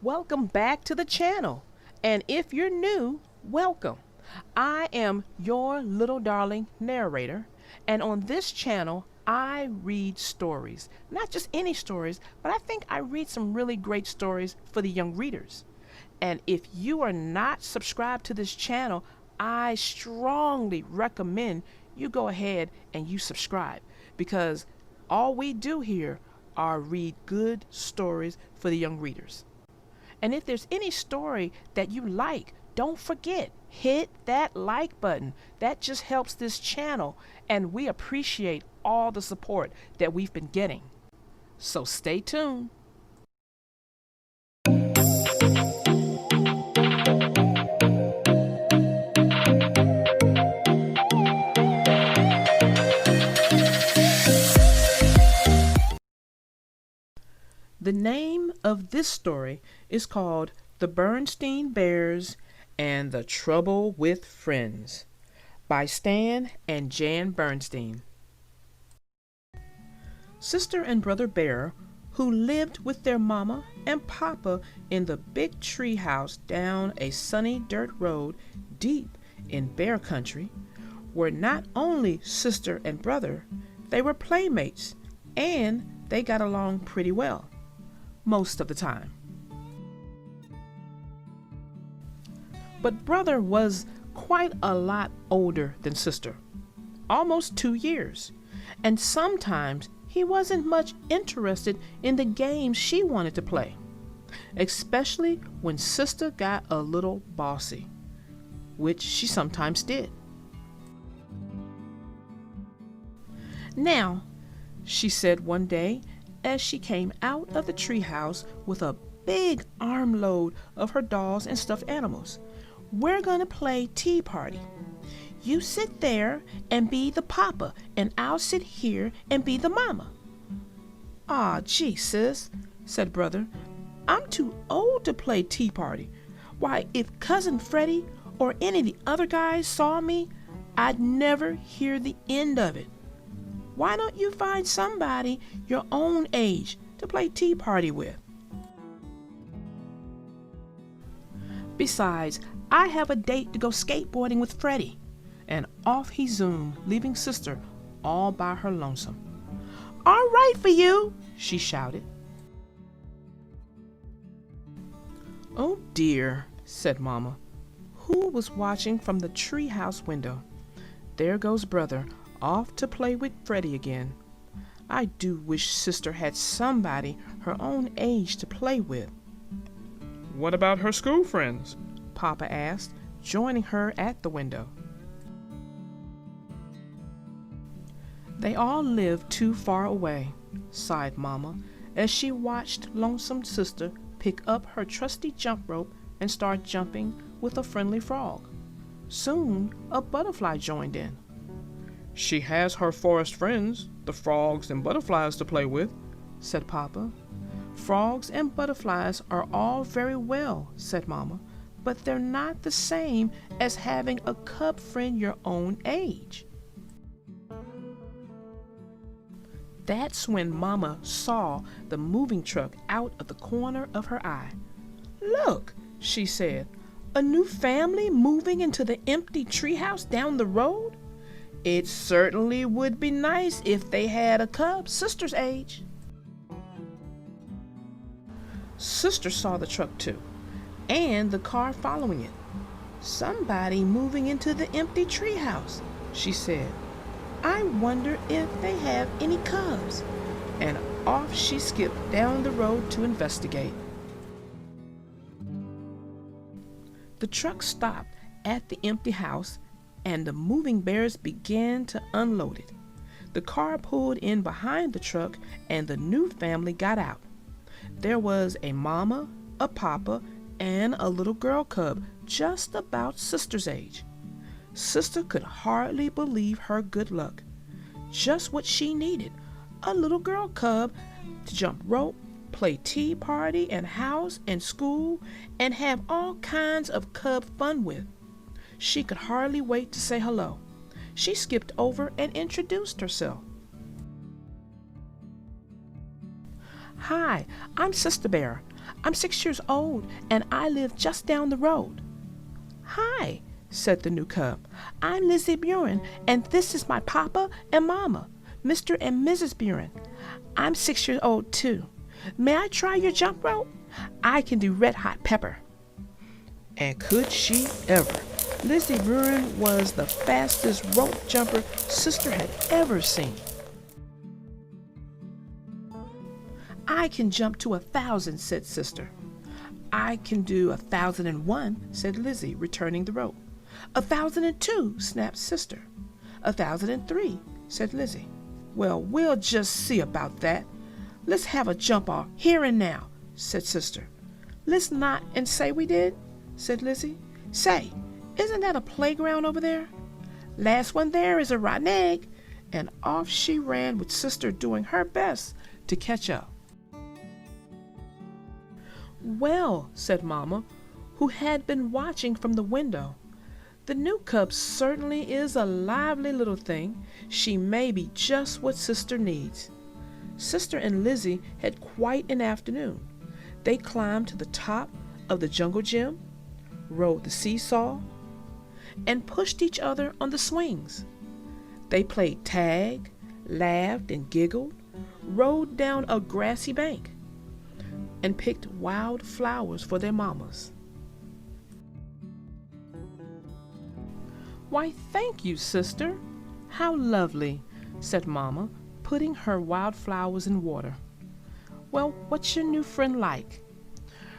Welcome back to the channel. And if you're new, welcome. I am your little darling narrator, and on this channel, I read stories. Not just any stories, but I think I read some really great stories for the young readers. And if you are not subscribed to this channel, I strongly recommend you go ahead and you subscribe, because all we do here are read good stories for the young readers. And if there's any story that you like, don't forget, hit that like button. That just helps this channel, and we appreciate all the support that we've been getting. So stay tuned. The name of this story is called The Bernstein Bears and the Trouble with Friends by Stan and Jan Bernstein. Sister and brother Bear, who lived with their mama and papa in the big tree house down a sunny dirt road deep in bear country, were not only sister and brother, they were playmates, and they got along pretty well most of the time. But brother was quite a lot older than sister, almost 2 years, and sometimes he wasn't much interested in the games she wanted to play, especially when sister got a little bossy, which she sometimes did. "Now," she said one day as she came out of the treehouse with a big armload of her dolls and stuffed animals, "we're gonna play tea party. You sit there and be the papa, and I'll sit here and be the mama." "Aw, gee, sis," said brother, "I'm too old to play tea party. Why, if Cousin Freddie or any of the other guys saw me, I'd never hear the end of it. Why don't you find somebody your own age to play tea party with? Besides, I have a date to go skateboarding with Freddie." And off he zoomed, leaving sister all by her lonesome. "All right for you," she shouted. "Oh dear," said Mama, who was watching from the treehouse window. "There goes brother off to play with Freddie again. I do wish sister had somebody her own age to play with." "What about her school friends?" Papa asked, joining her at the window. "They all live too far away," sighed Mama, as she watched lonesome sister pick up her trusty jump rope and start jumping with a friendly frog. Soon a butterfly joined in. "She has her forest friends, the frogs and butterflies, to play with," said Papa. "Frogs and butterflies are all very well," said Mama, "but they're not the same as having a cub friend your own age." That's when Mama saw the moving truck out of the corner of her eye. "Look," she said, "a new family moving into the empty treehouse down the road? It certainly would be nice if they had a cub sister's age." Sister saw the truck too, and the car following it. "Somebody moving into the empty treehouse," she said. "I wonder if they have any cubs." And off she skipped down the road to investigate. The truck stopped at the empty house, and the moving bears began to unload it. The car pulled in behind the truck, and the new family got out. There was a mama, a papa, and a little girl cub just about sister's age. Sister could hardly believe her good luck. Just what she needed, a little girl cub to jump rope, play tea party and house and school, and have all kinds of cub fun with. She could hardly wait to say hello. She skipped over and introduced herself. "Hi, I'm Sister Bear. I'm 6 years old, and I live just down the road. Hi, said the new cub. I'm Lizzy Buren, and this is my papa and mama, Mr. and Mrs. Buren. I'm 6 years old, too. May I try your jump rope? I can do red hot pepper. And could she ever? Lizzy Buren was the fastest rope jumper Sister had ever seen. I can jump to 1,000, said Sister. I can do 1,001, said Lizzy, returning the rope. 1,002, snapped Sister. 1,003, said Lizzy. Well, we'll just see about that. Let's have a jump off here and now, said Sister. Let's not and say we did, said Lizzy. Say, isn't that a playground over there? Last one there is a rotten egg. And off she ran with Sister doing her best to catch up. Well, said Mama, who had been watching from the window, the new cub certainly is a lively little thing. She may be just what Sister needs. Sister and Lizzy had quite an afternoon. They climbed to the top of the jungle gym, rode the seesaw, and pushed each other on the swings. They played tag, laughed and giggled, rode down a grassy bank, and picked wild flowers for their mamas. Why, thank you, Sister. How lovely, said Mama, putting her wild flowers in water. Well, what's your new friend like?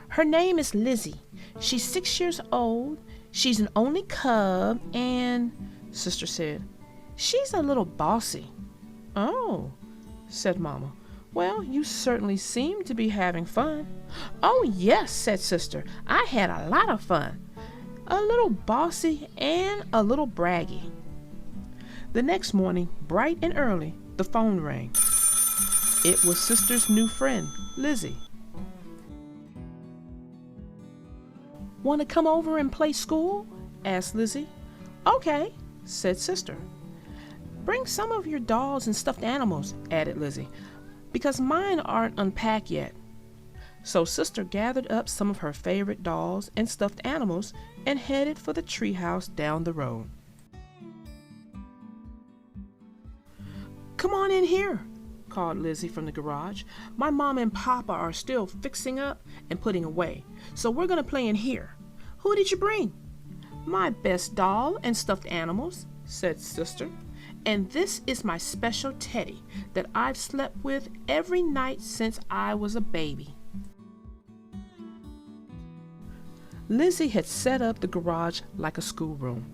Her name is Lizzy. She's 6 years old. She's an only cub, and, Sister said, she's a little bossy. Oh, said Mama. Well, you certainly seem to be having fun. Oh, yes, said Sister. I had a lot of fun. A little bossy and a little braggy. The next morning, bright and early, the phone rang. It was Sister's new friend, Lizzy. Want to come over and play school? Asked Lizzy. Okay, said Sister. Bring some of your dolls and stuffed animals, added Lizzy, because mine aren't unpacked yet. So Sister gathered up some of her favorite dolls and stuffed animals and headed for the treehouse down the road. Come on in here, called Lizzy from the garage. My mom and papa are still fixing up and putting away, so we're going to play in here. Who did you bring? My best doll and stuffed animals, said Sister. And this is my special teddy that I've slept with every night since I was a baby. Lizzy had set up the garage like a schoolroom.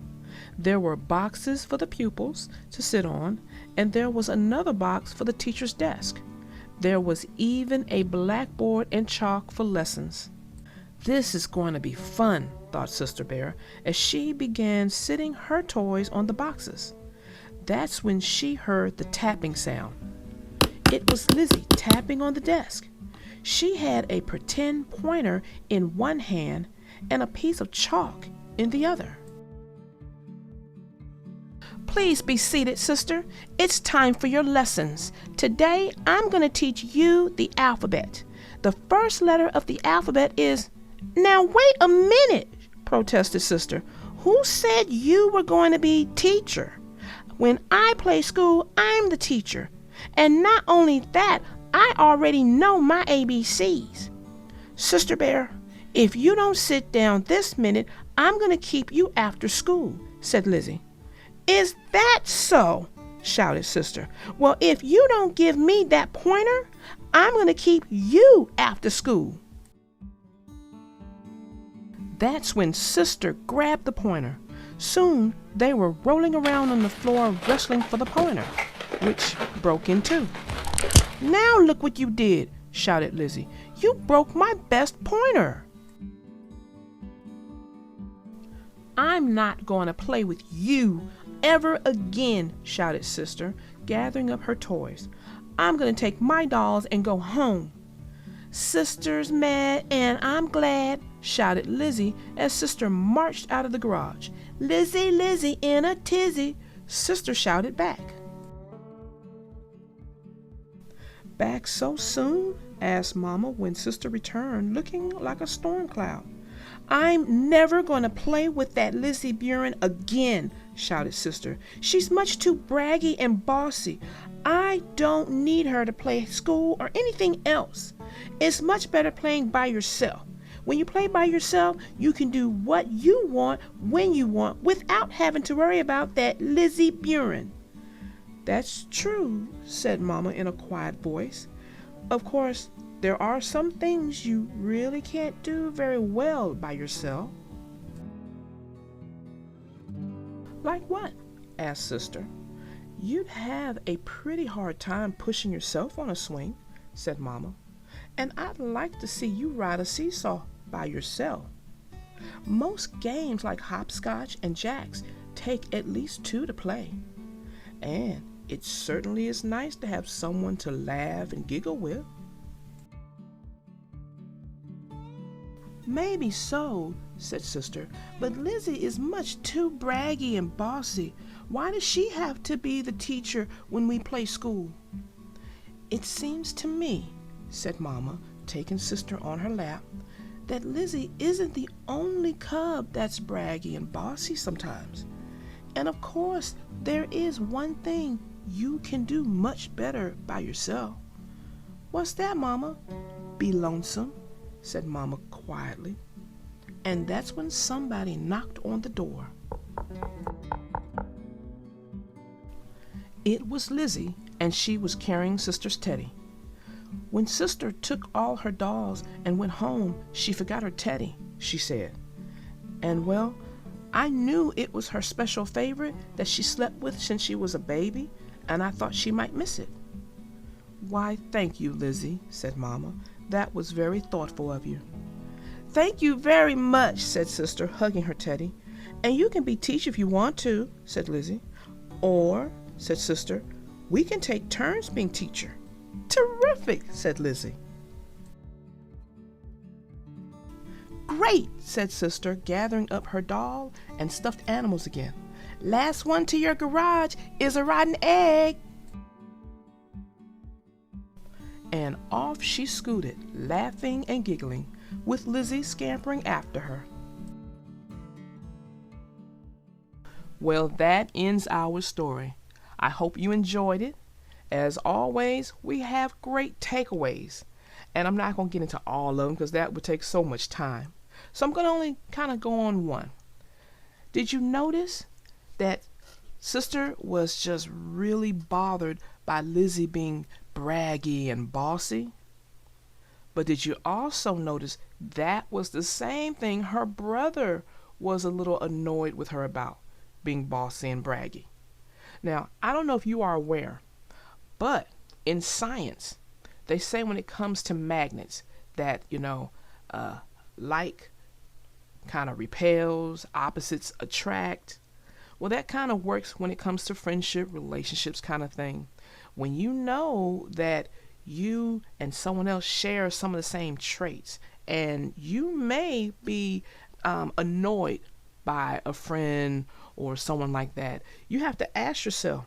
There were boxes for the pupils to sit on, and there was another box for the teacher's desk. There was even a blackboard and chalk for lessons. This is going to be fun, thought Sister Bear, as she began sitting her toys on the boxes. That's when she heard the tapping sound. It was Lizzy tapping on the desk. She had a pretend pointer in one hand and a piece of chalk in the other. Please be seated, Sister. It's time for your lessons. Today, I'm going to teach you the alphabet. The first letter of the alphabet is... Now, wait a minute, protested Sister. Who said you were going to be teacher? When I play school, I'm the teacher. And not only that, I already know my ABCs. Sister Bear, if you don't sit down this minute, I'm going to keep you after school, said Lizzy. Is that so? Shouted Sister. Well, if you don't give me that pointer, I'm going to keep you after school. That's when Sister grabbed the pointer. Soon they were rolling around on the floor wrestling for the pointer, which broke in two. Now look what you did, shouted Lizzy. You broke my best pointer. I'm not going to play with you ever again, shouted Sister, gathering up her toys. I'm going to take my dolls and go home. Sister's mad and I'm glad, shouted Lizzy as Sister marched out of the garage. Lizzy, Lizzy in a tizzy, Sister shouted back. Back so soon? Asked Mama when Sister returned, looking like a storm cloud. I'm never going to play with that Lizzy Buren again, shouted Sister. She's much too braggy and bossy. I don't need her to play school or anything else. It's much better playing by yourself. When you play by yourself, you can do what you want when you want without having to worry about that Lizzy Buren. That's true, said Mama in a quiet voice. Of course, there are some things you really can't do very well by yourself. Like what? Asked Sister. You'd have a pretty hard time pushing yourself on a swing, said Mama. And I'd like to see you ride a seesaw by yourself. Most games like hopscotch and jacks take at least two to play. And it certainly is nice to have someone to laugh and giggle with. Maybe so, said Sister, but Lizzy is much too braggy and bossy. Why does she have to be the teacher when we play school? It seems to me, said Mama, taking Sister on her lap, that Lizzy isn't the only cub that's braggy and bossy sometimes. And of course, there is one thing you can do much better by yourself. What's that, Mama? Be lonesome, said Mama quietly. And that's when somebody knocked on the door. It was Lizzy, and she was carrying Sister's teddy. When Sister took all her dolls and went home, she forgot her teddy, she said. And well, I knew it was her special favorite that she slept with since she was a baby, and I thought she might miss it. Why, thank you, Lizzy, said Mama. That was very thoughtful of you. Thank you very much, said Sister, hugging her teddy. And you can be teacher if you want to, said Lizzy. Or, said Sister, we can take turns being teacher. Terrific, said Lizzy. Great, said Sister, gathering up her doll and stuffed animals again. Last one to your garage is a rotten egg. And off she scooted, laughing and giggling, with Lizzy scampering after her. Well, that ends our story. I hope you enjoyed it. As always, we have great takeaways, and I'm not going to get into all of them because that would take so much time. So I'm going to only kind of go on one. Did you notice that Sister was just really bothered by Lizzy being braggy and bossy? But did you also notice that was the same thing her brother was a little annoyed with her about, being bossy and braggy? Now, I don't know if you are aware, but in science, they say when it comes to magnets that, like kind of repels, opposites attract. Well, that kind of works when it comes to friendship, relationships kind of thing. When you know that you and someone else share some of the same traits, and you may be annoyed by a friend or someone like that, you have to ask yourself,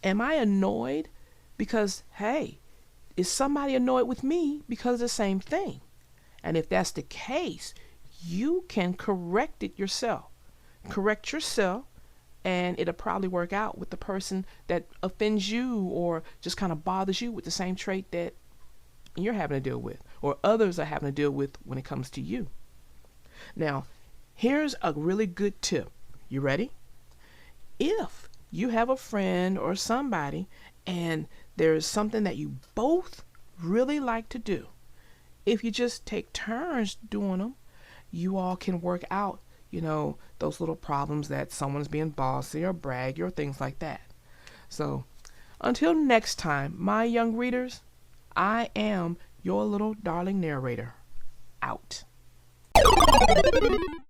am I annoyed because, hey, is somebody annoyed with me because of the same thing? And if that's the case, you can correct it yourself. Correct yourself, and it'll probably work out with the person that offends you or just kind of bothers you with the same trait that you're having to deal with, or others are having to deal with when it comes to you. Now, here's a really good tip. You ready? If you have a friend or somebody and there's something that you both really like to do, if you just take turns doing them, you all can work out, those little problems that someone's being bossy or braggy or things like that. So until next time, my young readers, I am your little darling narrator. Out.